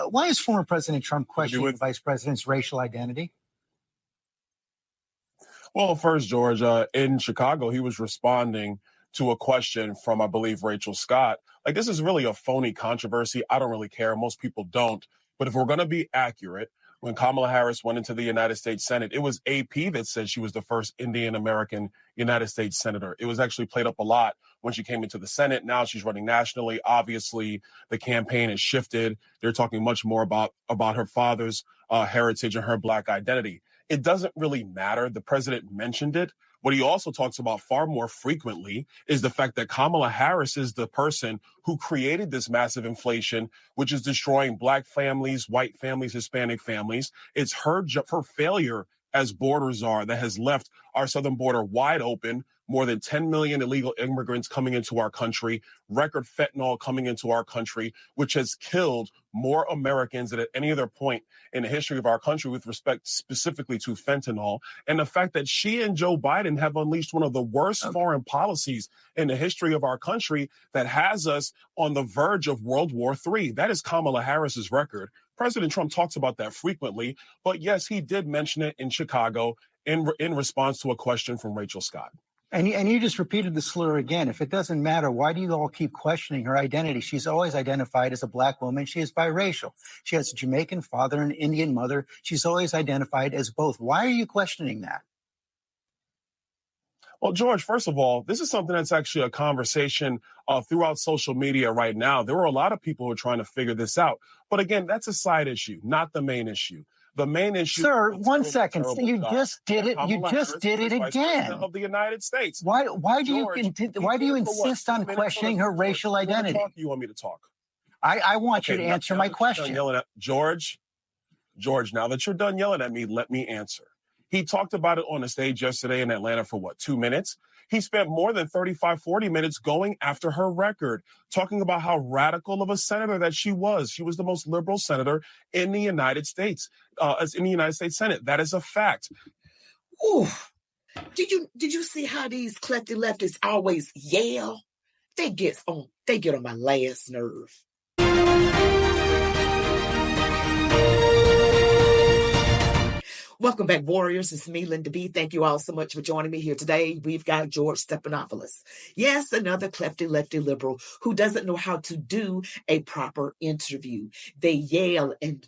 Why is former President Trump questioning the vice president's racial identity? Well, first, George, in Chicago, he was responding to a question from, I believe, Rachel Scott. Like, this is really a phony controversy. I don't really care. Most people don't. But if we're going to be accurate, when Kamala Harris went into the United States Senate, it was AP that said she was the first Indian American United States Senator. It was actually played up a lot when she came into the Senate. Now she's running nationally. Obviously, the campaign has shifted. They're talking much more about her father's heritage and her Black identity. It doesn't really matter. The president mentioned it. What he also talks about far more frequently is the fact that Kamala Harris is the person who created this massive inflation, which is destroying Black families, white families, Hispanic families. It's her failure as border czar that has left our southern border wide open, more than 10 million illegal immigrants coming into our country, record fentanyl coming into our country, which has killed more Americans than at any other point in the history of our country with respect specifically to fentanyl. And the fact that she and Joe Biden have unleashed one of the worst foreign policies in the history of our country that has us on the verge of World War III. That is Kamala Harris's record. President Trump talks about that frequently, but yes, he did mention it in Chicago in response to a question from Rachel Scott. And you just repeated the slur again. If it doesn't matter, why do you all keep questioning her identity? She's always identified as a Black woman. She is biracial. She has a Jamaican father and an Indian mother. She's always identified as both. Why are you questioning that? Well, George, first of all, this is something that's actually a conversation throughout social media right now. There were a lot of people who are trying to figure this out. But again, that's a side issue, not the main issue. The main issue, sir. One second, you just did it. You just did it again. Of the United States. Why do you insist on questioning her racial identity? You want me to talk? I want you to answer my question. George. Now that you're done yelling at me, let me answer. He talked about it on the stage yesterday in Atlanta for 2 minutes? He spent more than 35, 40 minutes going after her record, talking about how radical of a senator that she was. She was the most liberal senator in the United States, in the United States Senate. That is a fact. Ooh. Did you see how these clefty leftists always yell? They get on my last nerve. Welcome back, Warriors. It's me, Linda B. Thank you all so much for joining me here today. We've got George Stephanopoulos. Yes, another clefty lefty liberal who doesn't know how to do a proper interview. They yell and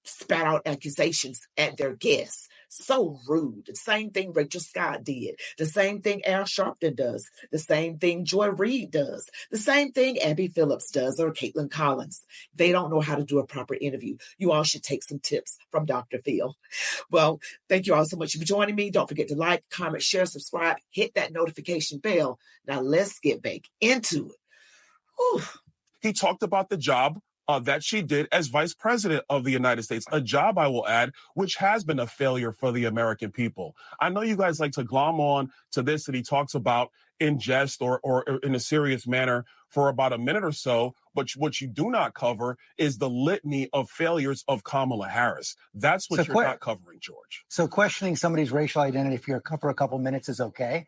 spat out accusations at their guests. So rude. The same thing Rachel Scott did. The same thing Al Sharpton does. The same thing Joy Reid does. The same thing Abby Phillips does or Caitlin Collins. They don't know how to do a proper interview. You all should take some tips from Dr. Phil. Well, thank you all so much for joining me. Don't forget to like, comment, share, subscribe, hit that notification bell. Now let's get back into it. Whew. He talked about the job that she did as vice president of the United States, a job, I will add, which has been a failure for the American people. I know you guys like to glom on to this that he talks about in jest or in a serious manner for about a minute or so, but what you do not cover is the litany of failures of Kamala Harris. That's what you're not covering, George. So questioning somebody's racial identity for a couple minutes is okay?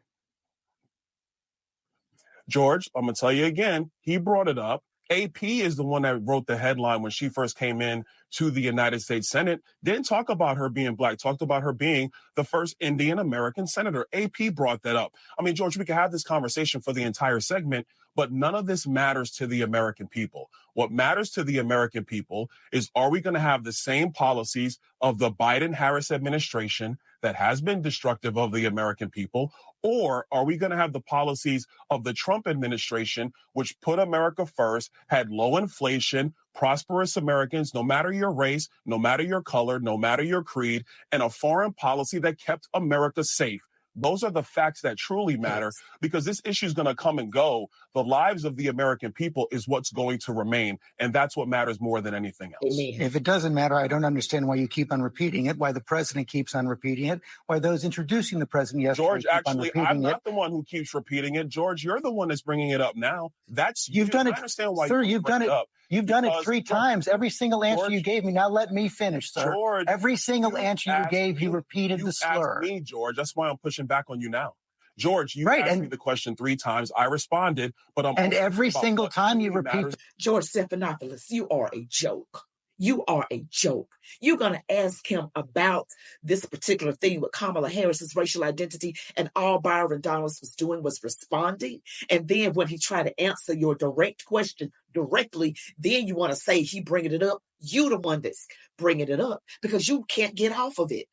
George, I'm going to tell you again, he brought it up. AP is the one that wrote the headline when she first came in to the United States Senate. Didn't talk about her being Black, talked about her being the first Indian American senator. AP brought that up. I mean, George, we could have this conversation for the entire segment, but none of this matters to the American people. What matters to the American people is, are we going to have the same policies of the Biden-Harris administration that has been destructive of the American people? Or are we going to have the policies of the Trump administration, which put America first, had low inflation, prosperous Americans, no matter your race, no matter your color, no matter your creed, and a foreign policy that kept America safe? Those are the facts that truly matter, because this issue is going to come and go. The lives of the American people is what's going to remain, and that's what matters more than anything else. If it doesn't matter, I don't understand why you keep on repeating it, why the president keeps on repeating it, why those introducing the president yesterday George, keep actually, on I'm repeating not the one who keeps repeating it. George, you're the one that's bringing it up now. That's You've done it, I understand why sir. You've done it. You've done it 3 times. Every single answer George, you gave me. Now let me finish, sir. George, every single answer you gave, you repeated the slur. You asked me, George. That's why I'm pushing back on you now. George, you asked me the question 3 times. I responded, but and every single time you repeat. George Stephanopoulos, you are a joke. You are a joke. You're going to ask him about this particular thing with Kamala Harris's racial identity, and all Byron Donalds was doing was responding. And then when he tried to answer your direct question directly, then you want to say he bringing it up. You the one that's bringing it up because you can't get off of it.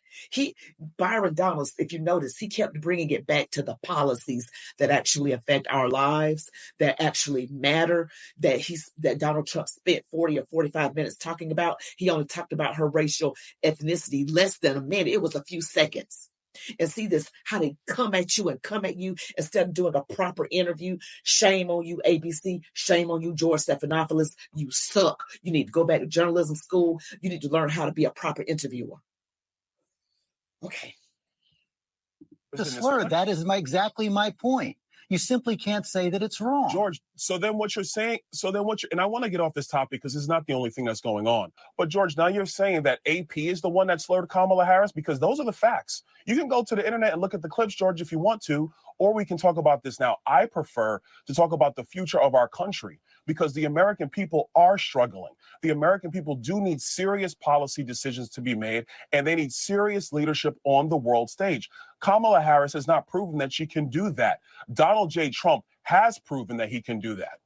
Byron Donalds, if you notice, he kept bringing it back to the policies that actually affect our lives, that actually matter, that Donald Trump spent 40 or 45 minutes talking about. He only talked about her racial ethnicity less than a minute. It was a few seconds. And see this, how they come at you instead of doing a proper interview. Shame on you, ABC. Shame on you, George Stephanopoulos. You suck. You need to go back to journalism school. You need to learn how to be a proper interviewer. Okay. The slur, that is exactly my point. You simply can't say that it's wrong. George, and I want to get off this topic because it's not the only thing that's going on. But George, now you're saying that AP is the one that slurred Kamala Harris because those are the facts. You can go to the internet and look at the clips, George, if you want to, or we can talk about this now. I prefer to talk about the future of our country because the American people are struggling. The American people do need serious policy decisions to be made, and they need serious leadership on the world stage. Kamala Harris has not proven that she can do that. Donald J. Trump has proven that he can do that.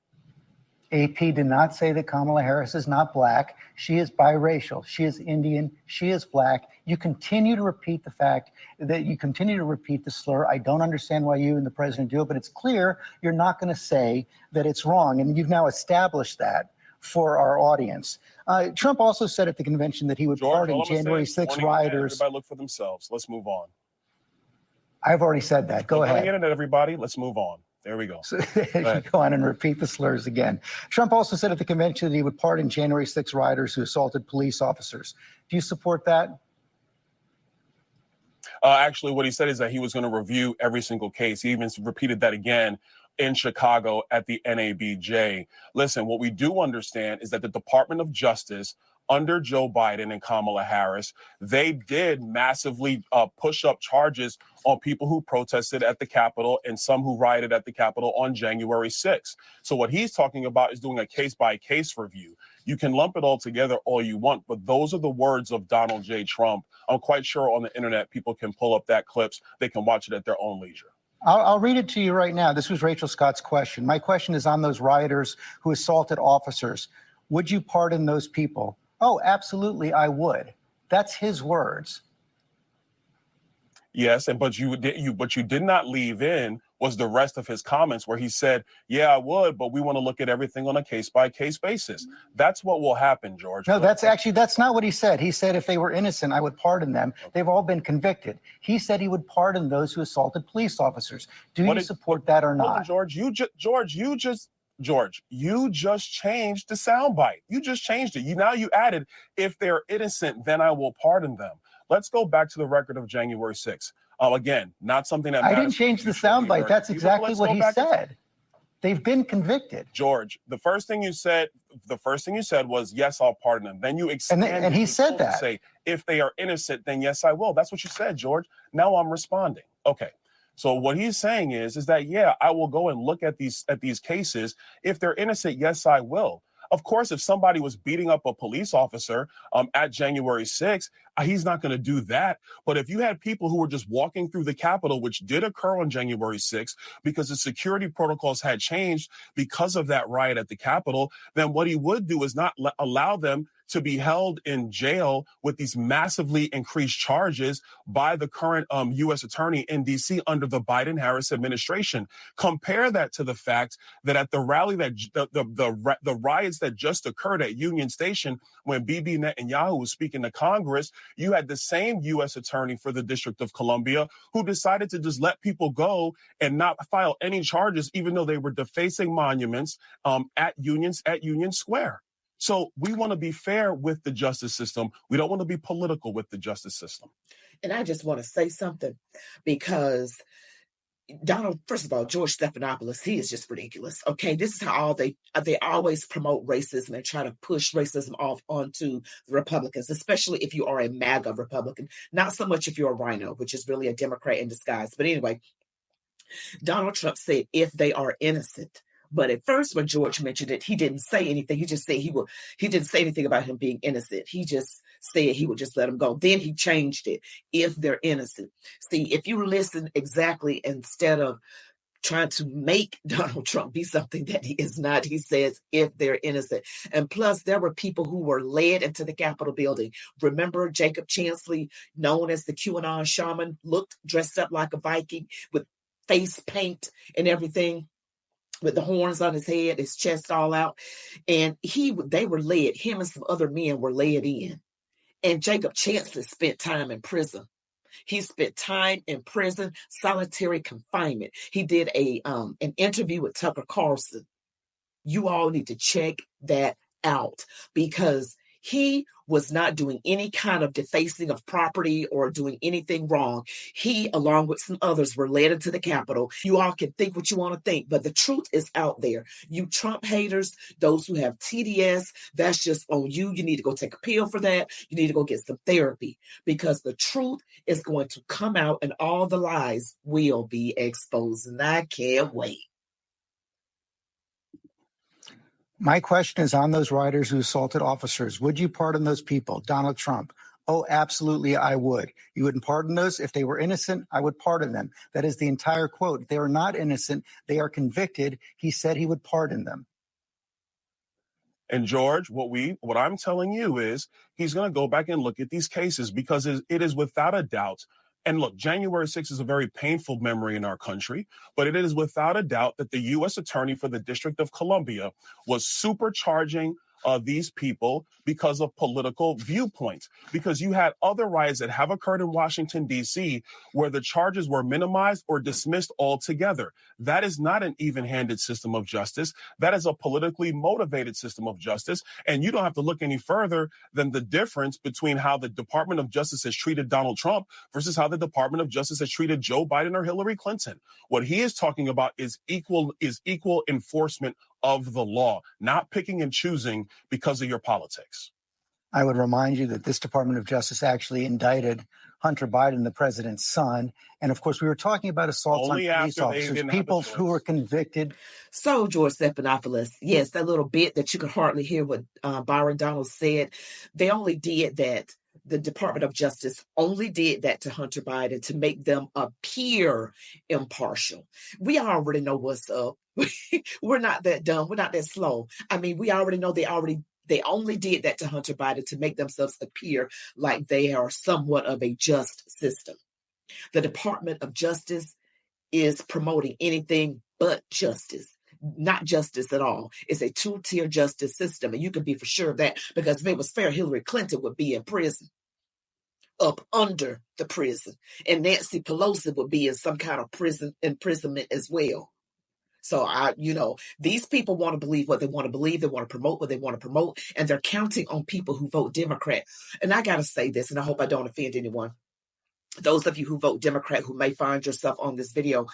AP did not say that Kamala Harris is not black. She is biracial. She is Indian. She is black. You continue to repeat the fact that you continue to repeat the slur. I don't understand why you and the president do it, but it's clear you're not going to say that it's wrong. And you've now established that for our audience. Trump also said at the convention that he would pardon January 6 rioters. Everybody look for themselves. Let's move on. I've already said that. Go ahead. Internet, everybody. Let's move on. There we go. So, go on and repeat the slurs again. Trump also said at the convention that he would pardon January 6 rioters who assaulted police officers. Do you support that? Actually, what he said is that he was going to review every single case. He even repeated that again in Chicago at the NABJ. Listen, what we do understand is that the Department of Justice under Joe Biden and Kamala Harris, they did massively push up charges on people who protested at the Capitol and some who rioted at the Capitol on January 6th. So what he's talking about is doing a case-by-case review. You can lump it all together all you want, but those are the words of Donald J. Trump. I'm quite sure on the internet people can pull up that clips. They can watch it at their own leisure. I'll read it to you right now. This was Rachel Scott's question. My question is on those rioters who assaulted officers. Would you pardon those people? Oh, absolutely, I would. That's his words. Yes, but you did not leave in was the rest of his comments where he said, yeah, I would, but we want to look at everything on a case-by-case basis. That's what will happen, George. No, that's not what he said. He said if they were innocent, I would pardon them. Okay. They've all been convicted. He said he would pardon those who assaulted police officers. Do you support that or not? George, you just changed the soundbite. You just changed it. Now you added, if they're innocent, then I will pardon them. Let's go back to the record of January 6th. Again, not something that I didn't change the soundbite. That's exactly what he said. They've been convicted. George, the first thing you said was, yes, I'll pardon them. Then you expanded and he said that. To say, if they are innocent, then yes, I will. That's what you said, George. Now I'm responding. Okay. So what he's saying is that, yeah, I will go and look at these cases. If they're innocent, yes, I will. Of course, if somebody was beating up a police officer at January 6th, he's not going to do that. But if you had people who were just walking through the Capitol, which did occur on January 6th, because the security protocols had changed because of that riot at the Capitol, then what he would do is not allow them to be held in jail with these massively increased charges by the current U.S. attorney in D.C. under the Biden-Harris administration. Compare that to the fact that at the rally that the riots that just occurred at Union Station when Bibi Netanyahu was speaking to Congress, you had the same U.S. attorney for the District of Columbia who decided to just let people go and not file any charges, even though they were defacing monuments at Union Square. So we want to be fair with the justice system. We don't want to be political with the justice system. And I just want to say something because first of all, George Stephanopoulos, he is just ridiculous. Okay, this is how they always promote racism and try to push racism off onto the Republicans, especially if you are a MAGA Republican. Not so much if you're a rhino, which is really a Democrat in disguise. But anyway, Donald Trump said, if they are innocent, But at first, when George mentioned it, he didn't say anything. He just said he didn't say anything about him being innocent. He just said he would just let him go. Then he changed it, if they're innocent. See, if you listen exactly, instead of trying to make Donald Trump be something that he is not, he says, if they're innocent. And plus, there were people who were led into the Capitol building. Remember Jacob Chansley, known as the QAnon shaman, dressed up like a Viking with face paint and everything, with the horns on his head, his chest all out. And they were led, him and some other men were led in. And Jacob Chansley spent time in prison. He spent time in prison, solitary confinement. He did an interview with Tucker Carlson. You all need to check that out, because he was not doing any kind of defacing of property or doing anything wrong. He, along with some others, were led into the Capitol. You all can think what you want to think, but the truth is out there. You Trump haters, those who have TDS, that's just on you. You need to go take a pill for that. You need to go get some therapy, because the truth is going to come out and all the lies will be exposed. And I can't wait. My question is on those riders who assaulted officers. Would you pardon those people? Donald Trump. Oh, absolutely, I would. You wouldn't pardon those? If they were innocent, I would pardon them. That is the entire quote. They are not innocent. They are convicted. He said he would pardon them. And George, what I'm telling you is he's going to go back and look at these cases, because it is without a doubt. And look, January 6th is a very painful memory in our country, but it is without a doubt that the U.S. Attorney for the District of Columbia was supercharging these people because of political viewpoints, because you had other riots that have occurred in Washington, D.C., where the charges were minimized or dismissed altogether. That is not an even-handed system of justice. That is a politically motivated system of justice. And you don't have to look any further than the difference between how the Department of Justice has treated Donald Trump versus how the Department of Justice has treated Joe Biden or Hillary Clinton. What he is talking about is equal enforcement of the law, not picking and choosing because of your politics. I would remind you that this Department of Justice actually indicted Hunter Biden, the president's son. And of course, we were talking about assaults on police officers, people who were convicted. So, George Stephanopoulos, yes, that little bit that you could hardly hear what Byron Donalds said, they only did that. The Department of Justice only did that to Hunter Biden to make them appear impartial. We already know what's up. We're not that dumb. We're not that slow. I mean, we already know they only did that to Hunter Biden to make themselves appear like they are somewhat of a just system. The Department of Justice is promoting anything but justice. Not justice at all. It's a two-tier justice system. And you can be for sure of that, because if it was fair, Hillary Clinton would be in prison, up under the prison. And Nancy Pelosi would be in some kind of imprisonment as well. So these people want to believe what they want to believe. They want to promote what they want to promote. And they're counting on people who vote Democrat. And I got to say this, and I hope I don't offend anyone. Those of you who vote Democrat who may find yourself on this video,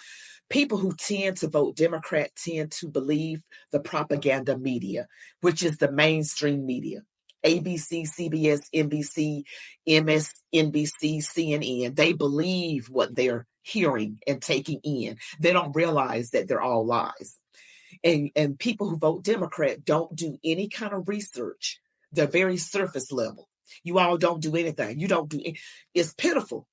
people who tend to vote Democrat tend to believe the propaganda media, which is the mainstream media. ABC, CBS, NBC, MSNBC, CNN. They believe what they're hearing and taking in. They don't realize that they're all lies. And people who vote Democrat don't do any kind of research. They're very surface level. You all don't do anything. You don't do it. It's pitiful.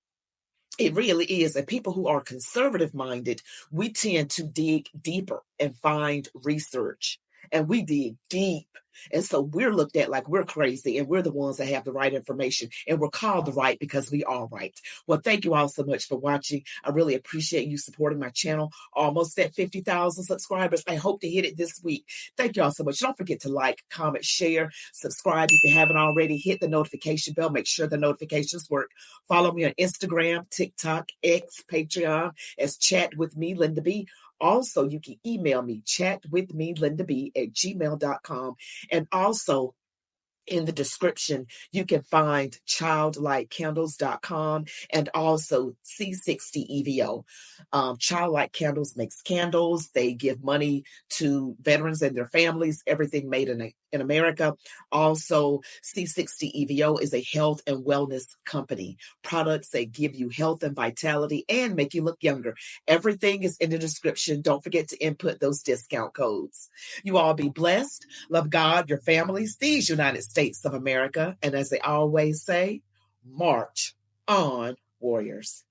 It really is. And people who are conservative minded, we tend to dig deeper and find research. And we dig deep. And so we're looked at like we're crazy, and we're the ones that have the right information, and we're called the right because we are right. Well, thank you all so much for watching. I really appreciate you supporting my channel. Almost at 50,000 subscribers. I hope to hit it this week. Thank you all so much. Don't forget to like, comment, share, subscribe if you haven't already. Hit the notification bell. Make sure the notifications work. Follow me on Instagram, TikTok, X, Patreon as ChatWithMeLindaB. Also, you can email me, chatwithmelindab@gmail.com. And also, in the description, you can find childlightcandles.com and also C60 EVO. Childlight Candles makes candles. They give money to veterans and their families. Everything made in a in America. Also, C60 EVO is a health and wellness company. Products that give you health and vitality and make you look younger. Everything is in the description. Don't forget to input those discount codes. You all be blessed. Love God, your families, these United States of America. And as they always say, march on, warriors.